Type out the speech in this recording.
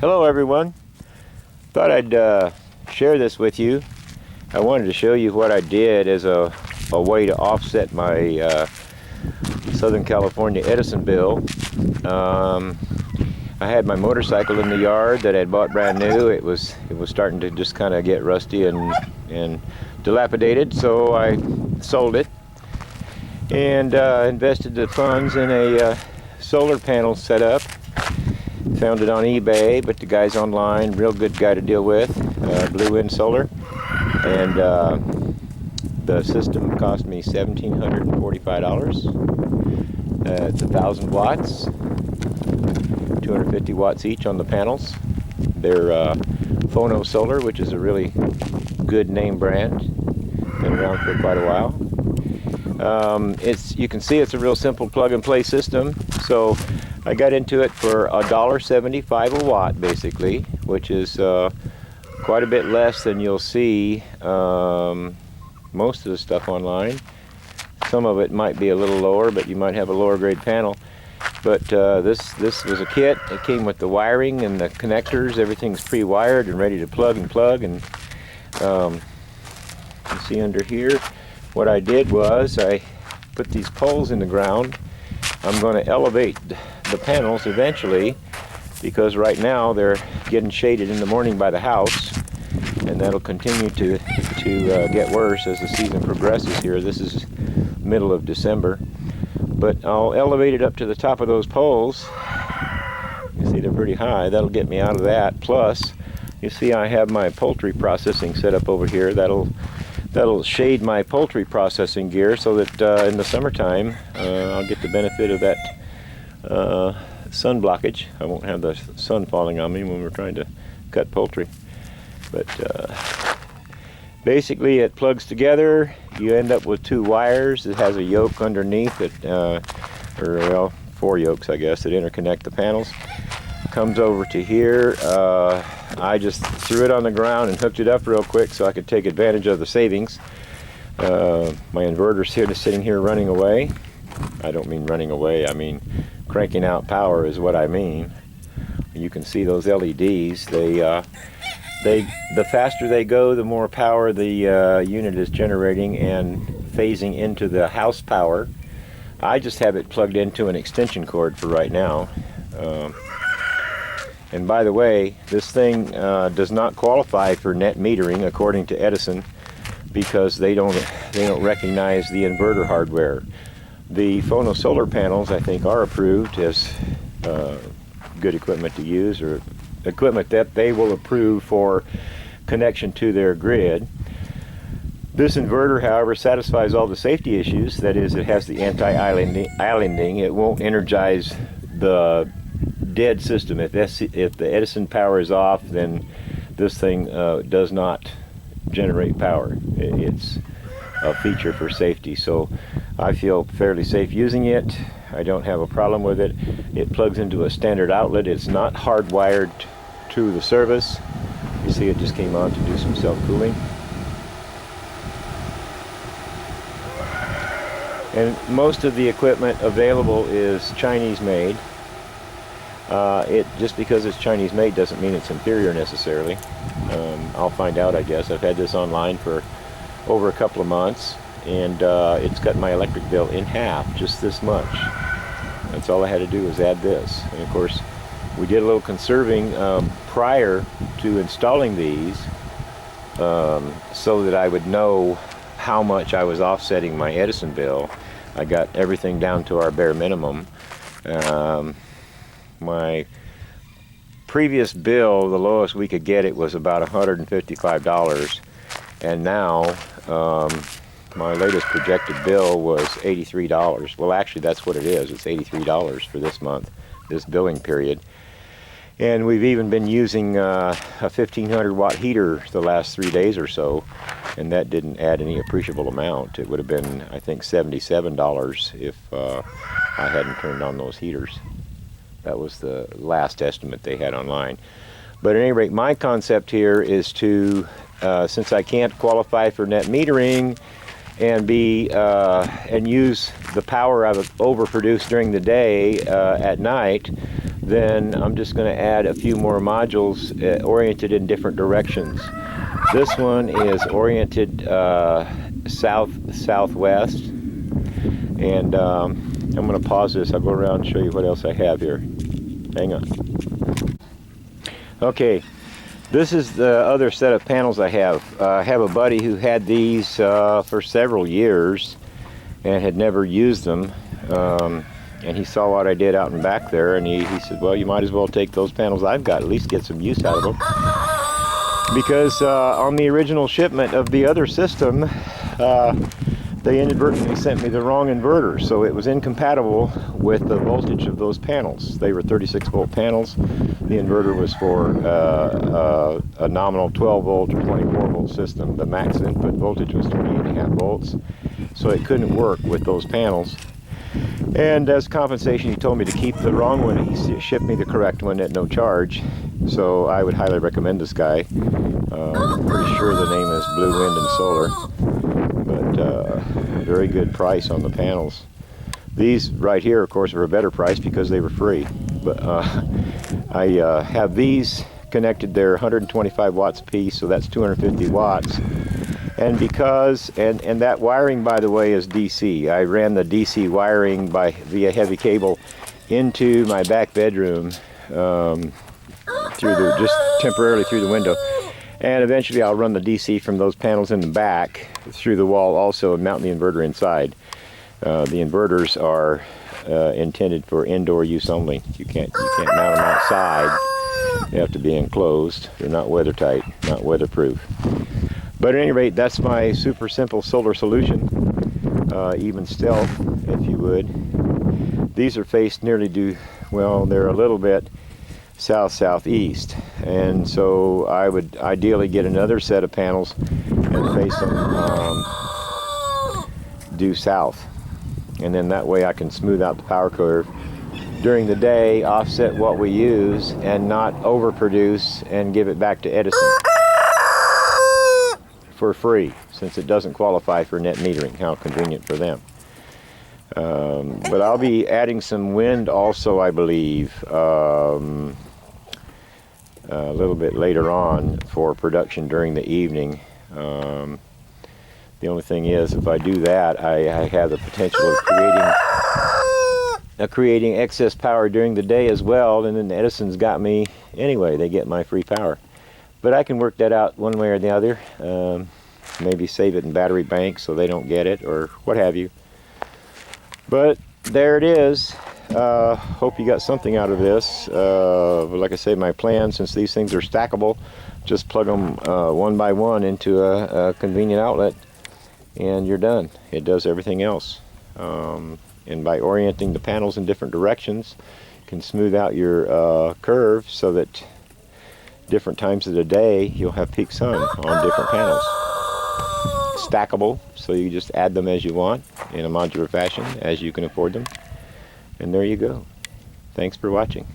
Hello everyone. Thought I'd share this with you. I wanted to show you what I did as a way to offset my Southern California Edison bill. I had my motorcycle in the yard that I had bought brand new. It was starting to just kind of get rusty and dilapidated, so I sold it and invested the funds in a solar panel setup. Found it on eBay, but the guy's online, real good guy to deal with, Blue Wind Solar, and the system cost me $1,745. It's 1,000 watts, 250 watts each on the panels. They're Phono Solar, which is a really good name brand, been around for quite a while. You can see it's a real simple plug-and-play system, so I got into it for $1.75 a watt, basically, which is quite a bit less than you'll see most of the stuff online. Some of it might be a little lower, but you might have a lower grade panel. But this was a kit. It came with the wiring and the connectors. Everything's pre-wired and ready to plug. And you see under here, what I did was I put these poles in the ground. I'm going to elevate the panels eventually, because right now they're getting shaded in the morning by the house, and that'll continue to get worse as the season progresses here. This is middle of December, but I'll elevate it up to the top of those poles. You see they're pretty high. That'll get me out of that. Plus, you see I have my poultry processing set up over here. That'll shade my poultry processing gear, so that in the summertime I'll get the benefit of that sun blockage. I won't have the sun falling on me when we're trying to cut poultry. But basically it plugs together. You end up with two wires. It has a yoke underneath it, or well, four yokes I guess, that interconnect the panels. Comes over to here. I just threw it on the ground and hooked it up real quick so I could take advantage of the savings. My inverter's here, sitting here running away. I don't mean running away, I mean cranking out power is what I mean. You can see those LEDs. The faster they go, the more power the unit is generating and phasing into the house power. I just have it plugged into an extension cord for right now. And by the way, this thing does not qualify for net metering according to Edison, because they don't recognize the inverter hardware. The Phono solar panels, I think, are approved as good equipment to use, or equipment that they will approve for connection to their grid. This inverter, however, satisfies all the safety issues. That is, it has the anti-islanding. It won't energize the dead system. If the Edison power is off, then this thing does not generate power. It's a feature for safety, so I feel fairly safe using it. I don't have a problem with it. It plugs into a standard outlet. It's not hardwired to the service. You see it just came on to do some self-cooling. And most of the equipment available is Chinese made. Just because it's Chinese made doesn't mean it's inferior necessarily. I'll find out, I guess. I've had this online for over a couple of months, and it's cut my electric bill in half, just this much. That's all I had to do was add this. And of course, we did a little conserving prior to installing these, so that I would know how much I was offsetting my Edison bill. I got everything down to our bare minimum. My previous bill, the lowest we could get it was about $155, and now my latest projected bill was $83. Well, actually that's what it is. It's $83 for this month, this billing period. And we've even been using a 1,500 watt heater the last 3 days or so, and that didn't add any appreciable amount. It would have been, I think, $77 if I hadn't turned on those heaters. That was the last estimate they had online. But at any rate, my concept here is to, since I can't qualify for net metering and use the power I've overproduced during the day at night, then I'm just going to add a few more modules oriented in different directions. This one is oriented south-southwest, and I'm going to pause this. I'll go around and show you what else I have here. Hang on. Okay, this is the other set of panels I have. I have a buddy who had these for several years and had never used them. And he saw what I did out and back there, and he said, well, you might as well take those panels I've got, at least get some use out of them. Because on the original shipment of the other system, they inadvertently sent me the wrong inverter, so it was incompatible with the voltage of those panels. They were 36 volt panels. The inverter was for a nominal 12 volt or 24 volt system. The max input voltage was 28.5 volts, so it couldn't work with those panels. And as compensation, he told me to keep the wrong one. He shipped me the correct one at no charge. So I would highly recommend this guy. I'm pretty sure the name is Blue Wind and Solar. But very good price on the panels. These right here, of course, are a better price because they were free. But I have these connected. They're 125 watts apiece, so that's 250 watts. And because, and that wiring, by the way, is DC. I ran the DC wiring via heavy cable into my back bedroom just temporarily through the window. And eventually I'll run the DC from those panels in the back through the wall also and mount the inverter inside. The inverters are intended for indoor use only. You can't mount them outside. They have to be enclosed. They're not weather tight, not weatherproof. But at any rate, that's my super simple solar solution, even stealth, if you would. These are faced nearly due, well, they're a little bit south-southeast, and so I would ideally get another set of panels and face them due south. And then that way I can smooth out the power curve during the day, offset what we use, and not overproduce and give it back to Edison for free, since it doesn't qualify for net metering. How convenient for them. But I'll be adding some wind also, I believe, a little bit later on for production during the evening. The only thing is, if I do that, I have the potential of creating excess power during the day as well, and then Edison's got me anyway. They get my free power. But I can work that out one way or the other. Maybe save it in battery banks so they don't get it, or what have you. But there it is. Hope you got something out of this. Like I say, my plan, since these things are stackable, just plug them one by one into a convenient outlet, and you're done. It does everything else. And by orienting the panels in different directions, you can smooth out your curve so that different times of the day you'll have peak sun on different panels. Stackable, so you just add them as you want in a modular fashion as you can afford them. And there you go. Thanks for watching.